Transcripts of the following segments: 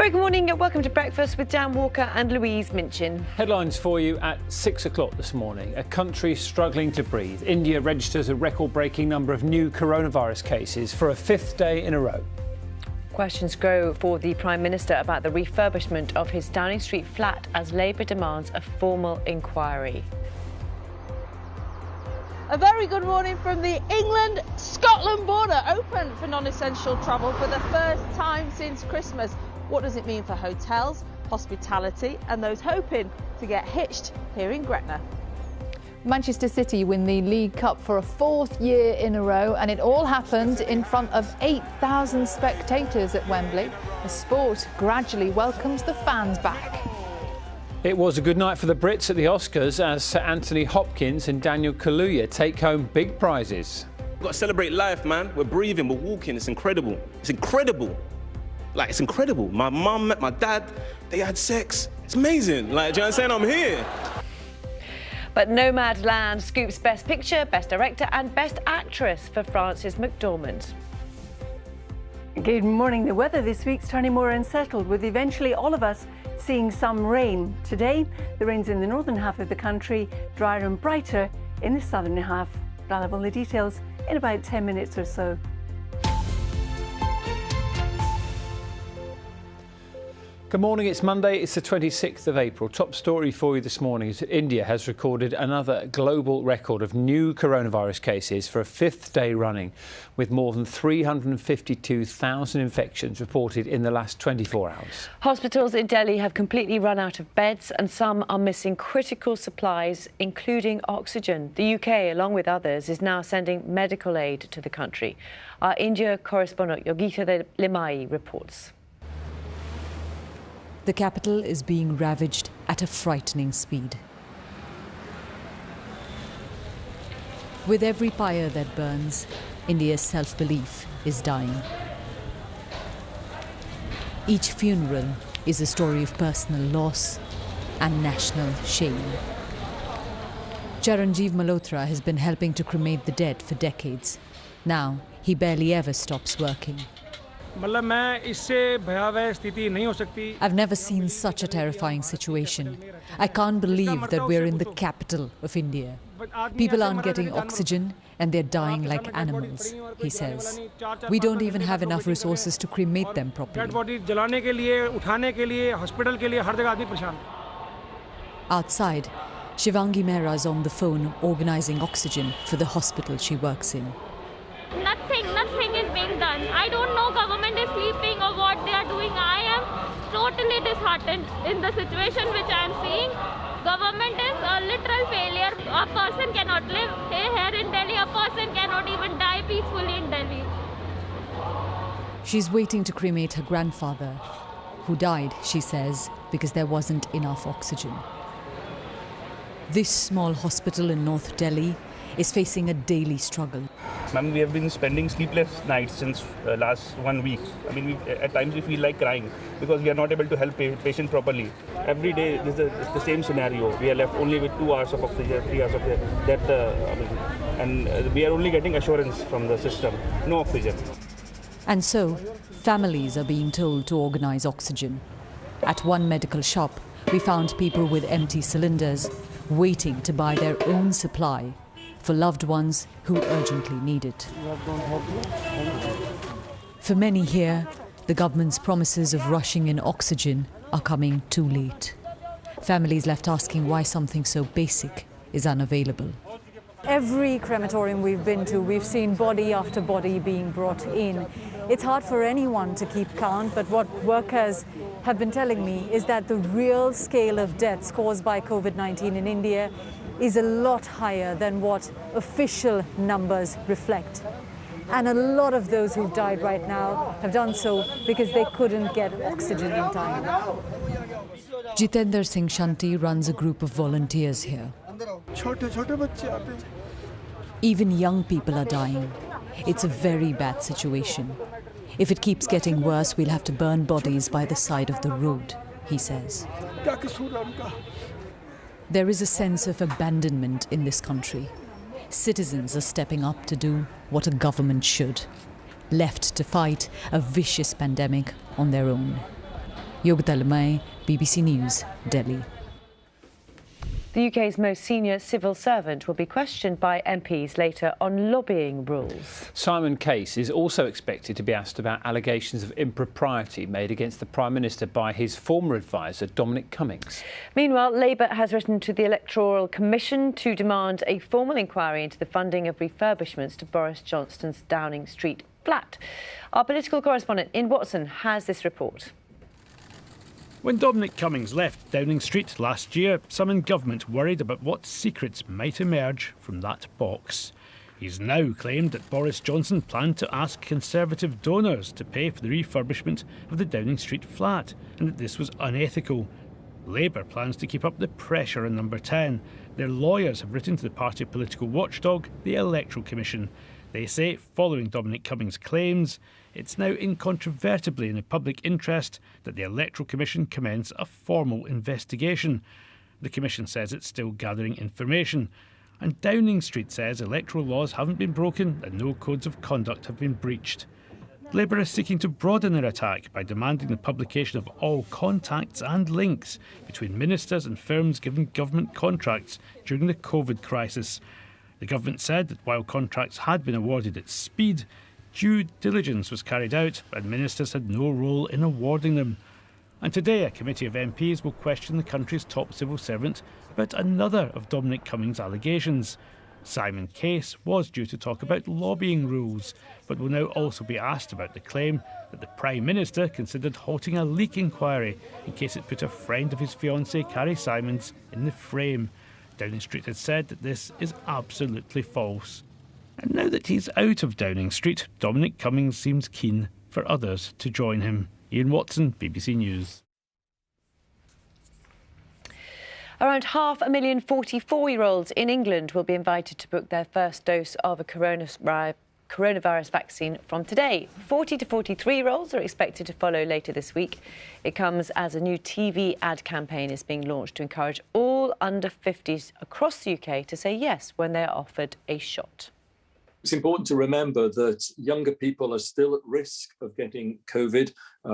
Very good morning and welcome to Breakfast with Dan Walker and Louise Minchin. Headlines for you at 6 o'clock this morning. A country struggling to breathe. India registers a record-breaking number of new coronavirus cases for a fifth day in a row. Questions grow for the Prime Minister about the refurbishment of his Downing Street flat as Labour demands a formal inquiry. A very good morning from the England-Scotland border, open for non-essential travel for the first time since Christmas. What does it mean for hotels, hospitality and those hoping to get hitched here in Gretna? Manchester City win the League Cup for a fourth year in a row, and it all happened in front of 8,000 spectators at Wembley. The sport gradually welcomes the fans back. It was a good night for the Brits at the Oscars as Sir Anthony Hopkins and Daniel Kaluuya take home big prizes. We've got to celebrate life, man. We're breathing, we're walking. It's incredible. It's incredible. Like, it's incredible. My mum met my dad. They had sex. It's amazing. Like, do you know what I'm saying? I'm here. But Nomadland scoops Best Picture, Best Director and Best Actress for Frances McDormand. Good morning. The weather this week's turning more unsettled, with eventually all of us seeing some rain. Today, the rain's in the northern half of the country, drier and brighter in the southern half. I'll have all the details in about 10 minutes or so. Good morning, it's Monday, it's the 26th of April. Top story for you this morning is that India has recorded another global record of new coronavirus cases for a fifth day running, with more than 352,000 infections reported in the last 24 hours. Hospitals in Delhi have completely run out of beds and some are missing critical supplies, including oxygen. The UK, along with others, is now sending medical aid to the country. Our India correspondent Yogita Limai reports. The capital is being ravaged at a frightening speed. With every pyre that burns, India's self-belief is dying. Each funeral is a story of personal loss and national shame. Charanjeev Malhotra has been helping to cremate the dead for decades. Now, he barely ever stops working. I've never seen such a terrifying situation. I can't believe that we're in the capital of India. People aren't getting oxygen and they're dying like animals, he says. We don't even have enough resources to cremate them properly. Outside, Shivangi Mehra is on the phone organising oxygen for the hospital she works in. Nothing is being done. I don't know government is sleeping or what they are doing. I am totally disheartened in the situation which I am seeing. Government is a literal failure. A person cannot live here in Delhi. A person cannot even die peacefully in Delhi. She's waiting to cremate her grandfather, who died, she says, because there wasn't enough oxygen. This small hospital in North Delhi is facing a daily struggle. Ma'am, we have been spending sleepless nights since last 1 week. I mean, at times we feel like crying because we are not able to help patient properly. Every day this is the same scenario. We are left only with 2 hours of oxygen, 3 hours of death, and we are only getting assurance from the system, no oxygen. And so, families are being told to organize oxygen. At one medical shop, we found people with empty cylinders waiting to buy their own supply for loved ones who urgently need it. For many here, the government's promises of rushing in oxygen are coming too late. Families left asking why something so basic is unavailable. Every crematorium we've been to, we've seen body after body being brought in. It's hard for anyone to keep count, but what workers have been telling me is that the real scale of deaths caused by COVID-19 in India is a lot higher than what official numbers reflect. And a lot of those who've died right now have done so because they couldn't get oxygen in time. Jitender Singh Shanti runs a group of volunteers here. Even young people are dying. It's a very bad situation. If it keeps getting worse, we'll have to burn bodies by the side of the road, he says. There is a sense of abandonment in this country. Citizens are stepping up to do what a government should, left to fight a vicious pandemic on their own. Yogita Lamai, BBC News, Delhi. The UK's most senior civil servant will be questioned by MPs later on lobbying rules. Simon Case is also expected to be asked about allegations of impropriety made against the Prime Minister by his former adviser, Dominic Cummings. Meanwhile, Labour has written to the Electoral Commission to demand a formal inquiry into the funding of refurbishments to Boris Johnson's Downing Street flat. Our political correspondent in Watson has this report. When Dominic Cummings left Downing Street last year, some in government worried about what secrets might emerge from that box. He's now claimed that Boris Johnson planned to ask Conservative donors to pay for the refurbishment of the Downing Street flat, and that this was unethical. Labour plans to keep up the pressure on Number 10. Their lawyers have written to the party political watchdog, the Electoral Commission. They say, following Dominic Cummings' claims, it's now incontrovertibly in the public interest that the Electoral Commission commence a formal investigation. The Commission says it's still gathering information. And Downing Street says electoral laws haven't been broken and no codes of conduct have been breached. Labour is seeking to broaden their attack by demanding the publication of all contacts and links between ministers and firms given government contracts during the COVID crisis. The government said that while contracts had been awarded at speed, due diligence was carried out and ministers had no role in awarding them. And today a committee of MPs will question the country's top civil servant about another of Dominic Cummings' allegations. Simon Case was due to talk about lobbying rules, but will now also be asked about the claim that the Prime Minister considered halting a leak inquiry in case it put a friend of his fiancée, Carrie Simons, in the frame. Downing Street has said that this is absolutely false. And now that he's out of Downing Street, Dominic Cummings seems keen for others to join him. Ian Watson, BBC News. Around 500,000 44-year-olds in England will be invited to book their first dose of a coronavirus vaccine from today. 40 to 43-year-olds are expected to follow later this week. It comes as a new TV ad campaign is being launched to encourage all under 50s across the UK to say yes when they are offered a shot. It's important to remember that younger people are still at risk of getting COVID.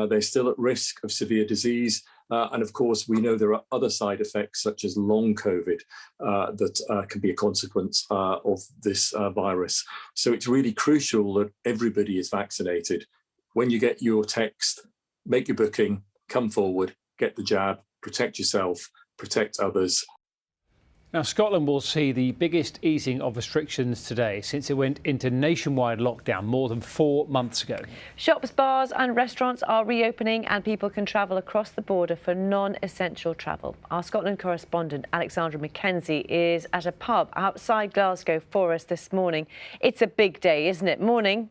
They're still at risk of severe disease. And of course, we know there are other side effects such as long COVID that can be a consequence of this virus. So it's really crucial that everybody is vaccinated. When you get your text, make your booking, come forward, get the jab, protect yourself, protect others. Now, Scotland will see the biggest easing of restrictions today since it went into nationwide lockdown more than 4 months ago. Shops, bars and restaurants are reopening and people can travel across the border for non-essential travel. Our Scotland correspondent, Alexandra Mackenzie, is at a pub outside Glasgow for us this morning. It's a big day, isn't it? Morning.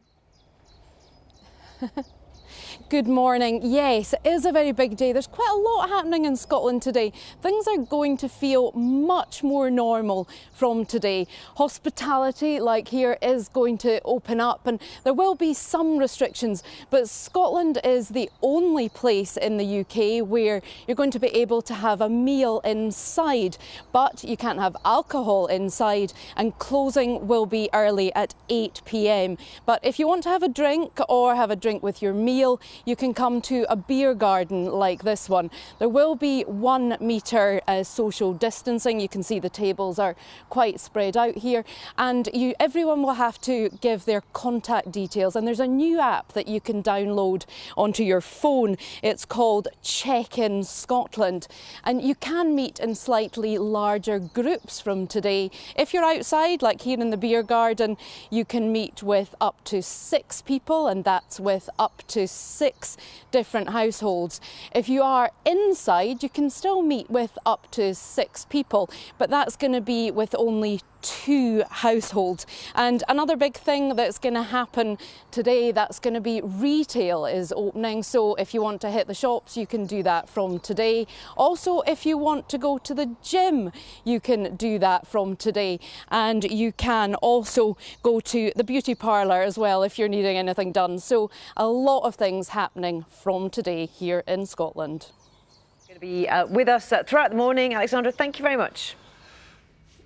Good morning. Yes, it is a very big day. There's quite a lot happening in Scotland today. Things are going to feel much more normal from today. Hospitality, like here, is going to open up and there will be some restrictions, but Scotland is the only place in the UK where you're going to be able to have a meal inside, but you can't have alcohol inside, and closing will be early at 8 p.m. But if you want to have a drink or have a drink with your meal, you can come to a beer garden like this one. There will be 1 metre social distancing. You can see the tables are quite spread out here, and everyone will have to give their contact details, and there's a new app that you can download onto your phone. It's called Check-in Scotland, and you can meet in slightly larger groups from today. If you're outside, like here in the beer garden, you can meet with up to 6 people, and that's with up to 6 different households. If you are inside, you can still meet with up to 6 people, but that's going to be with only 2 households. And another big thing that's going to happen today, that's going to be retail is opening. So if you want to hit the shops, you can do that from today. Also, if you want to go to the gym, you can do that from today. And you can also go to the beauty parlour as well if you're needing anything done. So a lot of things happening from today here in Scotland. Going to be with us throughout the morning. Alexandra, thank you very much.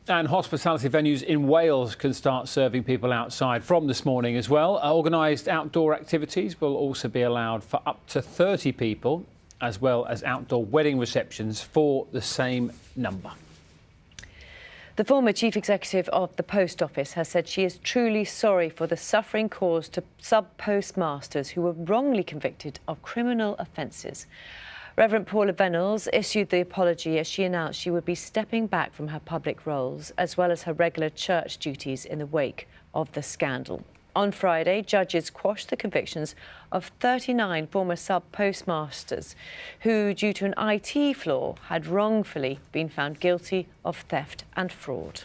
And hospitality venues in Wales can start serving people outside from this morning as well. Organised outdoor activities will also be allowed for up to 30 people. as well as outdoor wedding receptions for the same number. The former chief executive of the Post Office has said she is truly sorry for the suffering caused to sub-postmasters who were wrongly convicted of criminal offences. Reverend Paula Venables issued the apology as she announced she would be stepping back from her public roles as well as her regular church duties in the wake of the scandal. On Friday, judges quashed the convictions of 39 former sub-postmasters who, due to an IT flaw, had wrongfully been found guilty of theft and fraud.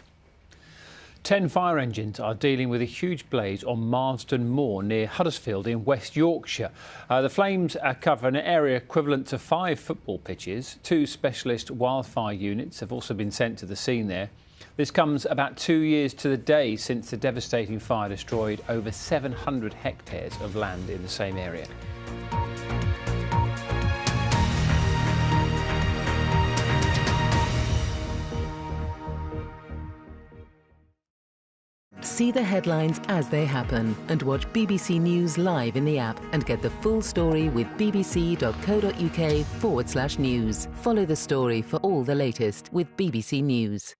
10 fire engines are dealing with a huge blaze on Marsden Moor near Huddersfield in West Yorkshire. The flames cover an area equivalent to 5 football pitches. 2 specialist wildfire units have also been sent to the scene there. This comes about 2 years to the day since the devastating fire destroyed over 700 hectares of land in the same area. See the headlines as they happen and watch BBC News live in the app and get the full story with bbc.co.uk/news. Follow the story for all the latest with BBC News.